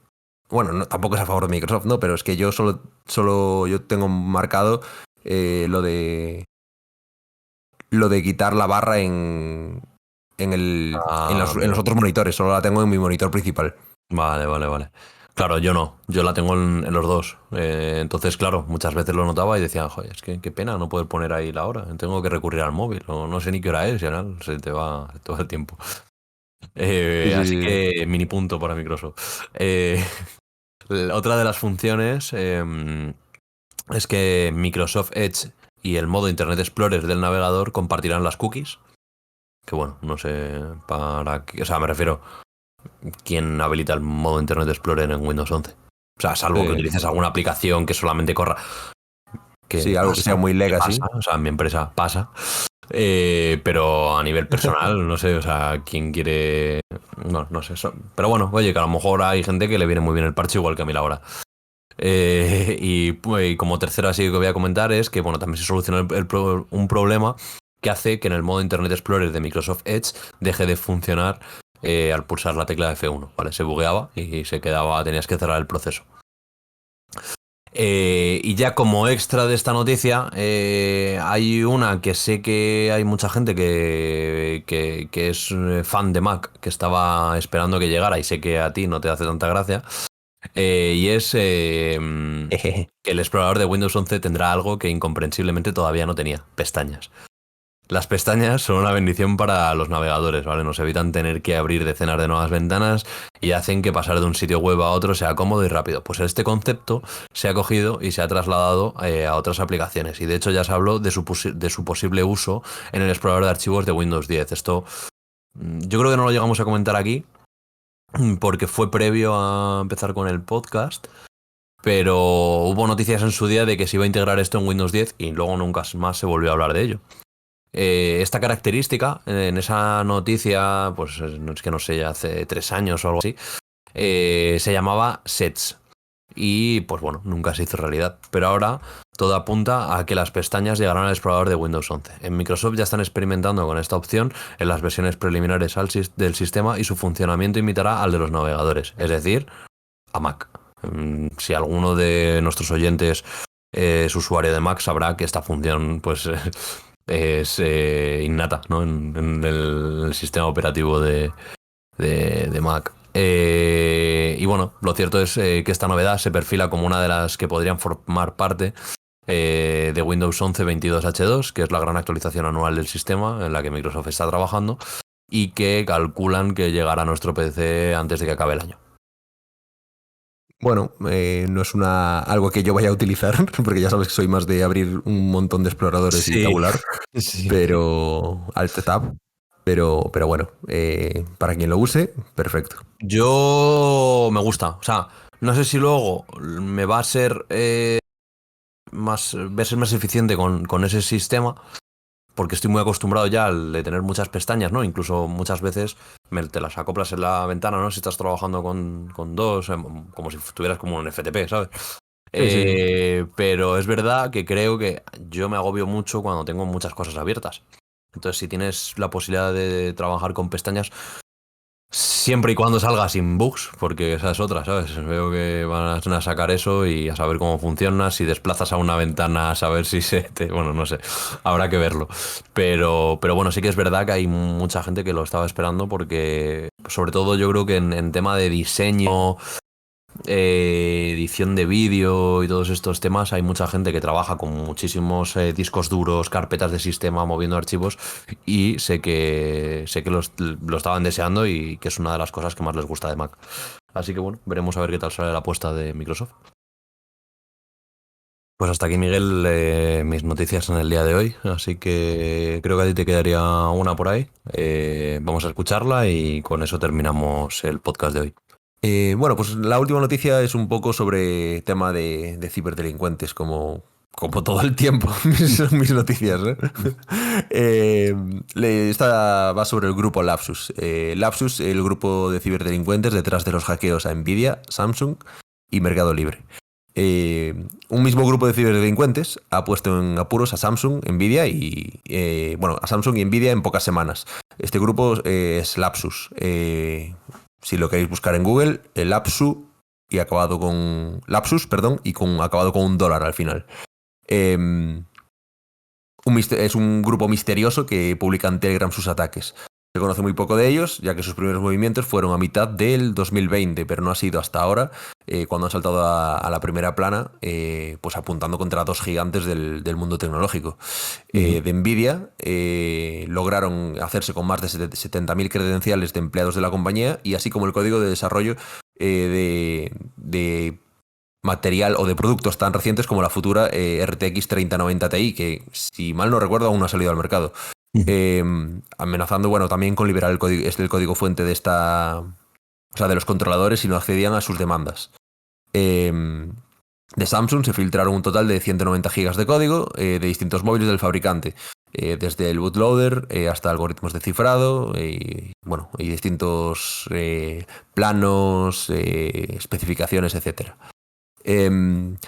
Speaker 1: bueno, tampoco es a favor de Microsoft, no, pero es que yo solo yo tengo marcado lo de quitar la barra en los
Speaker 2: amigo.
Speaker 1: otros monitores, solo la tengo en mi monitor principal.
Speaker 2: Vale, vale, vale. Claro, yo no, yo la tengo en los dos. Entonces, claro, muchas veces lo notaba y decía, joder, es que qué pena no poder poner ahí la hora. Tengo que recurrir al móvil, o no sé ni qué hora es, y al final se te va todo el tiempo.
Speaker 1: Sí, sí,
Speaker 2: Así
Speaker 1: sí.
Speaker 2: que mini punto para Microsoft. Otra de las funciones es que Microsoft Edge y el modo Internet Explorer del navegador compartirán las cookies. Que bueno, no sé para qué. O sea, me refiero, ¿quién habilita el modo Internet Explorer en Windows 11? O sea, salvo que
Speaker 1: Sí,
Speaker 2: utilices alguna aplicación que solamente corra. Que
Speaker 1: sí, algo que sea
Speaker 2: pasa,
Speaker 1: muy
Speaker 2: que
Speaker 1: legacy.
Speaker 2: pasa. O sea, en mi empresa pasa. Pero a nivel personal, no sé, o sea, quién quiere. No, no sé. Pero bueno, oye, que a lo mejor hay gente que le viene muy bien el parche, igual que a mí la hora. Y como tercero así que voy a comentar es que bueno, también se solucionó un problema que hace que en el modo Internet Explorer de Microsoft Edge deje de funcionar al pulsar la tecla F1, ¿vale? Se bugueaba y se quedaba, tenías que cerrar el proceso. Y ya como extra de esta noticia, hay una que sé que hay mucha gente que es fan de Mac, que estaba esperando que llegara y sé que a ti no te hace tanta gracia. Y es que el explorador de Windows 11 tendrá algo que incomprensiblemente todavía no tenía, pestañas. Las pestañas son una bendición para los navegadores, ¿vale? Nos evitan tener que abrir decenas de nuevas ventanas y hacen que pasar de un sitio web a otro sea cómodo y rápido. Pues este concepto se ha cogido y se ha trasladado a otras aplicaciones. Y de hecho ya se habló de su posible uso en el explorador de archivos de Windows 10. Esto yo creo que no lo llegamos a comentar aquí porque fue previo a empezar con el podcast. Pero hubo noticias en su día de que se iba a integrar esto en Windows 10 y luego nunca más se volvió a hablar de ello. Esta característica, en esa noticia, pues no es que no sé, ya hace 3 años o algo así, se llamaba Sets. Y pues bueno, nunca se hizo realidad. Pero ahora todo apunta a que las pestañas llegarán al explorador de Windows 11. En Microsoft ya están experimentando con esta opción en las versiones preliminares del sistema y su funcionamiento imitará al de los navegadores, es decir, a Mac. Si alguno de nuestros oyentes es usuario de Mac, sabrá que esta función pues es innata, ¿no? en el sistema operativo de Mac. Y bueno, lo cierto es que esta novedad se perfila como una de las que podrían formar parte de Windows 11 22H2, que es la gran actualización anual del sistema en la que Microsoft está trabajando y que calculan que llegará a nuestro PC antes de que acabe el año.
Speaker 1: Bueno, no es algo que yo vaya a utilizar, porque ya sabes que soy más de abrir un montón de exploradores y
Speaker 2: Sí,
Speaker 1: tabular,
Speaker 2: sí.
Speaker 1: pero Alt Tab, pero bueno, para quien lo use, perfecto.
Speaker 2: Yo me gusta, o sea, no sé si luego me va a ser va a ser más eficiente con ese sistema, porque estoy muy acostumbrado ya al de tener muchas pestañas, ¿no? Incluso muchas veces te las acoplas en la ventana, ¿no? Si estás trabajando con dos, como si tuvieras como un FTP, ¿sabes?
Speaker 1: Sí, sí, sí.
Speaker 2: Pero es verdad que creo que yo me agobio mucho cuando tengo muchas cosas abiertas. Entonces, si tienes la posibilidad de trabajar con pestañas, siempre y cuando salga sin bugs, porque esa es otra, ¿sabes? Veo que van a sacar eso y a saber cómo funciona, si desplazas a una ventana, a saber si se te... Bueno, no sé, habrá que verlo. Pero bueno, sí que es verdad que hay mucha gente que lo estaba esperando porque, sobre todo yo creo que en tema de diseño, edición de vídeo y todos estos temas, hay mucha gente que trabaja con muchísimos discos duros, carpetas de sistema, moviendo archivos y sé que lo estaban deseando y que es una de las cosas que más les gusta de Mac. Así que bueno, veremos a ver qué tal sale la apuesta de Microsoft. Pues hasta aquí, Miguel, mis noticias en el día de hoy. Así que creo que a ti te quedaría una por ahí. Vamos a escucharla y con eso terminamos el podcast de hoy.
Speaker 1: Bueno, pues la última noticia es un poco sobre tema de ciberdelincuentes, como todo el tiempo, mis noticias, ¿eh? Esta va sobre el grupo Lapsus. Lapsus, el grupo de ciberdelincuentes detrás de los hackeos a Nvidia, Samsung y Mercado Libre. Un mismo grupo de ciberdelincuentes ha puesto en apuros a Samsung, Nvidia bueno, a Samsung y Nvidia en pocas semanas. Este grupo es Lapsus. Si lo queréis buscar en Google, el Lapsu y acabado con Lapsus, perdón, y acabado con $1 al final. Eh, es un grupo misterioso que publica en Telegram sus ataques. Se conoce muy poco de ellos, ya que sus primeros movimientos fueron a mitad del 2020, pero no ha sido hasta ahora, cuando han saltado a la primera plana, pues apuntando contra dos gigantes del mundo tecnológico. De Nvidia lograron hacerse con más de 70.000 credenciales de empleados de la compañía y así como el código de desarrollo de material o de productos tan recientes como la futura RTX 3090 Ti, que si mal no recuerdo aún no ha salido al mercado. Amenazando, bueno, también con liberar el código fuente de o sea, de los controladores si no accedían a sus demandas. De Samsung se filtraron un total de 190 gigas de código de distintos móviles del fabricante, desde el bootloader hasta algoritmos de cifrado, bueno, y distintos planos, especificaciones, etcétera.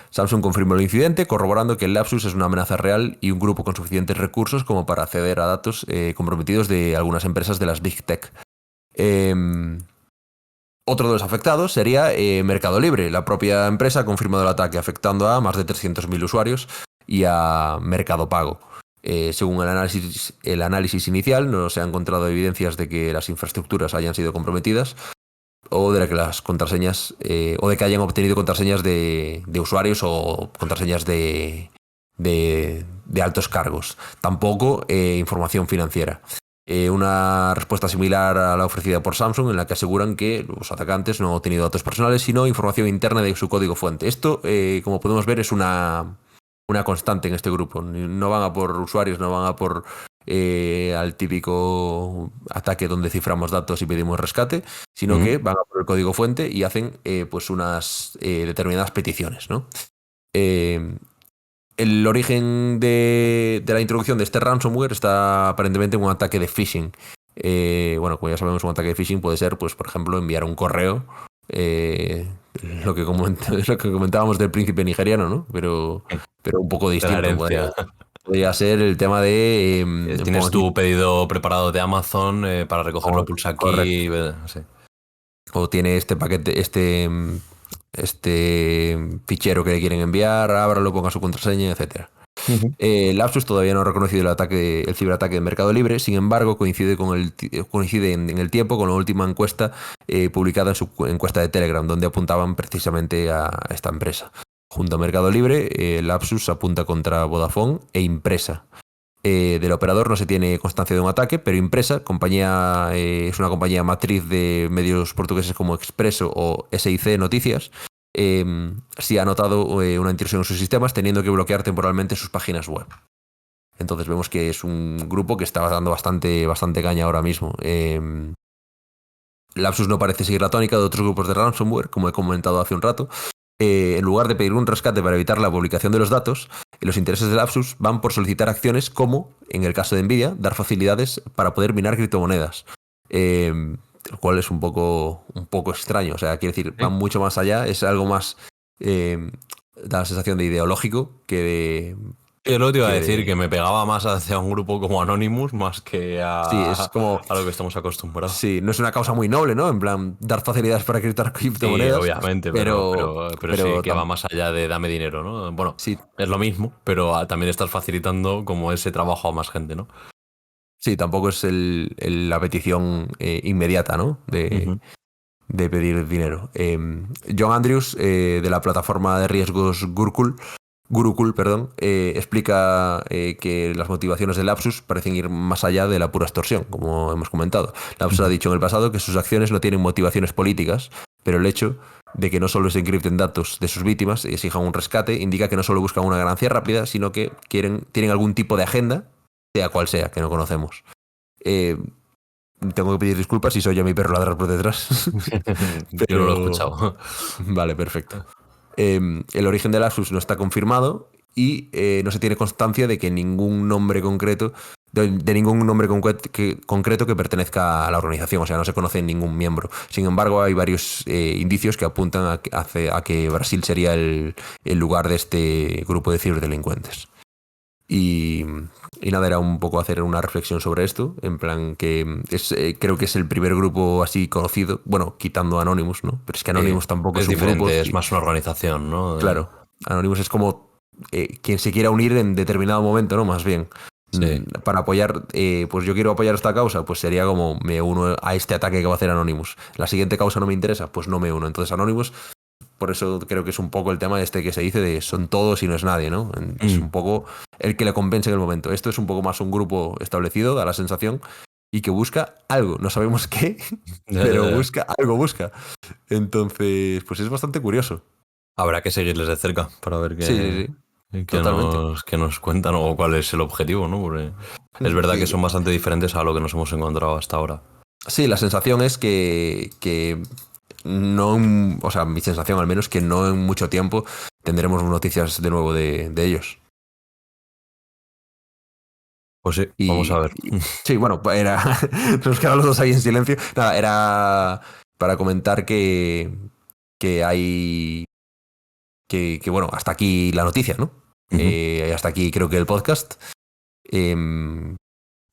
Speaker 1: Samsung confirmó el incidente, corroborando que el lapsus es una amenaza real y un grupo con suficientes recursos como para acceder a datos comprometidos de algunas empresas de las Big Tech. Otro de los afectados sería Mercado Libre. La propia empresa ha confirmado el ataque, afectando a más de 300.000 usuarios y a Mercado Pago. Según el análisis inicial, no se han encontrado evidencias de que las infraestructuras hayan sido comprometidas o de que las contraseñas o de que hayan obtenido contraseñas de usuarios o contraseñas de altos cargos. Tampoco información financiera. Una respuesta similar a la ofrecida por Samsung, en la que aseguran que los atacantes no han obtenido datos personales, sino información interna de su código fuente. Esto, como podemos ver, es una constante en este grupo. No van a por usuarios, no van a por al típico ataque donde ciframos datos y pedimos rescate, sino que van a por el código fuente y hacen pues unas determinadas peticiones, ¿no? El origen de la introducción de este ransomware está aparentemente en un ataque de phishing. Bueno, como ya sabemos, un ataque de phishing puede ser, pues, por ejemplo, enviar un correo, lo que comentábamos del príncipe nigeriano, ¿no? Pero un poco
Speaker 2: De la
Speaker 1: distinto.
Speaker 2: herencia.
Speaker 1: Podría ser el tema de...
Speaker 2: Tienes tu pedido preparado de Amazon para recogerlo, pulsa aquí. Sí.
Speaker 1: O tiene este paquete, este fichero que le quieren enviar, ábralo, ponga su contraseña, etcétera. Lapsus todavía no ha reconocido el ciberataque de Mercado Libre, sin embargo coincide en el tiempo con la última encuesta publicada en su encuesta de Telegram, donde apuntaban precisamente a esta empresa. Junto a Mercado Libre, Lapsus apunta contra Vodafone e Impresa. Del operador no se tiene constancia de un ataque, pero Impresa, es una compañía matriz de medios portugueses como Expreso o SIC Noticias, sí ha notado una intrusión en sus sistemas, teniendo que bloquear temporalmente sus páginas web. Entonces vemos que es un grupo que está dando bastante caña ahora mismo. Lapsus no parece seguir la tónica de otros grupos de ransomware, como he comentado hace un rato. En lugar de pedir un rescate para evitar la publicación de los datos, los intereses de Lapsus van por solicitar acciones como, en el caso de Nvidia, dar facilidades para poder minar criptomonedas. Lo cual es un poco extraño. O sea, quiere decir, van mucho más allá, es algo más... da la sensación de ideológico que de...
Speaker 2: Yo lo que te iba a decir, que me pegaba más hacia un grupo como Anonymous más que
Speaker 1: Sí, es como...
Speaker 2: a lo que estamos acostumbrados.
Speaker 1: Sí, no es una causa muy noble, ¿no? En plan, dar facilidades para criptar criptomonedas.
Speaker 2: Sí, obviamente, pero sí, que va más allá de dame dinero, ¿no? Bueno,
Speaker 1: sí,
Speaker 2: es lo mismo, pero también estás facilitando como ese trabajo a más gente, ¿no?
Speaker 1: sí, tampoco es la petición inmediata, ¿no? De pedir dinero. John Andrews, de la plataforma de riesgos Gurukul, explica que las motivaciones de Lapsus parecen ir más allá de la pura extorsión, como hemos comentado. Lapsus ha dicho en el pasado que sus acciones no tienen motivaciones políticas, pero el hecho de que no solo se encripten datos de sus víctimas y exijan un rescate indica que no solo buscan una ganancia rápida, sino que tienen algún tipo de agenda, sea cual sea, que no conocemos. Tengo que pedir disculpas si soy yo mi perro ladrar por detrás.
Speaker 2: Pero... Yo no lo he escuchado.
Speaker 1: Vale, perfecto. El origen de Lapsus no está confirmado y no se tiene constancia de que ningún nombre concreto, de ningún nombre concreto que pertenezca a la organización. O sea, no se conoce ningún miembro. Sin embargo, hay varios indicios que apuntan a que Brasil sería el lugar de este grupo de ciberdelincuentes. Y nada, era un poco hacer una reflexión sobre esto, en plan que creo que es el primer grupo así conocido, bueno, quitando Anonymous, ¿no? Pero es que Anonymous tampoco es un
Speaker 2: diferente,
Speaker 1: grupo.
Speaker 2: Es más una organización, ¿no?
Speaker 1: Claro, Anonymous es como quien se quiera unir en determinado momento, ¿no? Más bien.
Speaker 2: Sí.
Speaker 1: Para apoyar, pues yo quiero apoyar esta causa, pues sería como me uno a este ataque que va a hacer Anonymous. La siguiente causa no me interesa, pues no me uno. Entonces Anonymous... Por eso creo que es un poco el tema que se dice de son todos y no es nadie, ¿no? Es un poco el que le compensa en el momento. Esto es un poco más un grupo establecido, da la sensación, y que busca algo. No sabemos qué, pero busca. Entonces, pues es bastante curioso.
Speaker 2: Habrá que seguirles de cerca para ver
Speaker 1: qué
Speaker 2: nos cuentan o cuál es el objetivo, ¿no? Porque es verdad que son bastante diferentes a lo que nos hemos encontrado hasta ahora.
Speaker 1: Sí, la sensación es que no, o sea, mi sensación al menos, que no en mucho tiempo tendremos noticias de nuevo de ellos.
Speaker 2: Pues sí, vamos a ver.
Speaker 1: Sí, bueno, nos quedamos los dos ahí en silencio. Nada, era para comentar que hay que bueno, hasta aquí la noticia, ¿no? Hasta aquí creo que el podcast.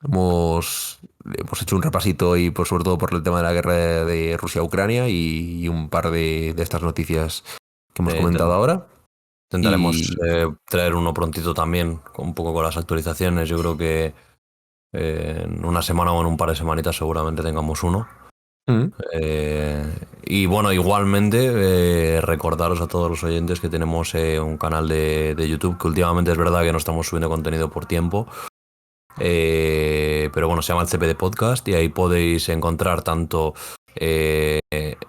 Speaker 1: Hemos hecho un repasito y sobre todo por el tema de la guerra de Rusia-Ucrania y un par de estas noticias que hemos comentado ahora.
Speaker 2: Intentaremos traer uno prontito también, un poco con las actualizaciones. Yo creo que en una semana o en un par de semanitas seguramente tengamos uno. Y bueno, igualmente recordaros a todos los oyentes que tenemos un canal de YouTube, que últimamente es verdad que no estamos subiendo contenido por tiempo. Pero bueno, se llama el CPD Podcast y ahí podéis encontrar tanto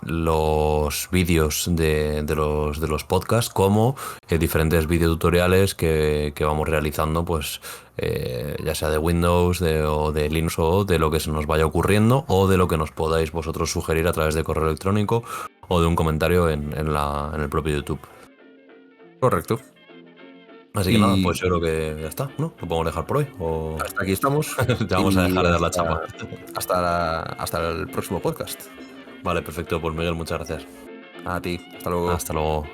Speaker 2: los vídeos de los podcasts como diferentes videotutoriales que vamos realizando, pues ya sea de Windows o de Linux o de lo que se nos vaya ocurriendo o de lo que nos podáis vosotros sugerir a través de correo electrónico o de un comentario en el propio YouTube.
Speaker 1: Correcto.
Speaker 2: Así que nada, pues yo creo que ya está, ¿no? Lo podemos dejar por hoy.
Speaker 1: Hasta aquí estamos.
Speaker 2: Ya vamos a dejar de dar la chapa.
Speaker 1: Hasta el próximo podcast.
Speaker 2: Vale, perfecto. Pues Miguel, muchas gracias.
Speaker 1: A ti. Hasta luego.
Speaker 2: Hasta luego.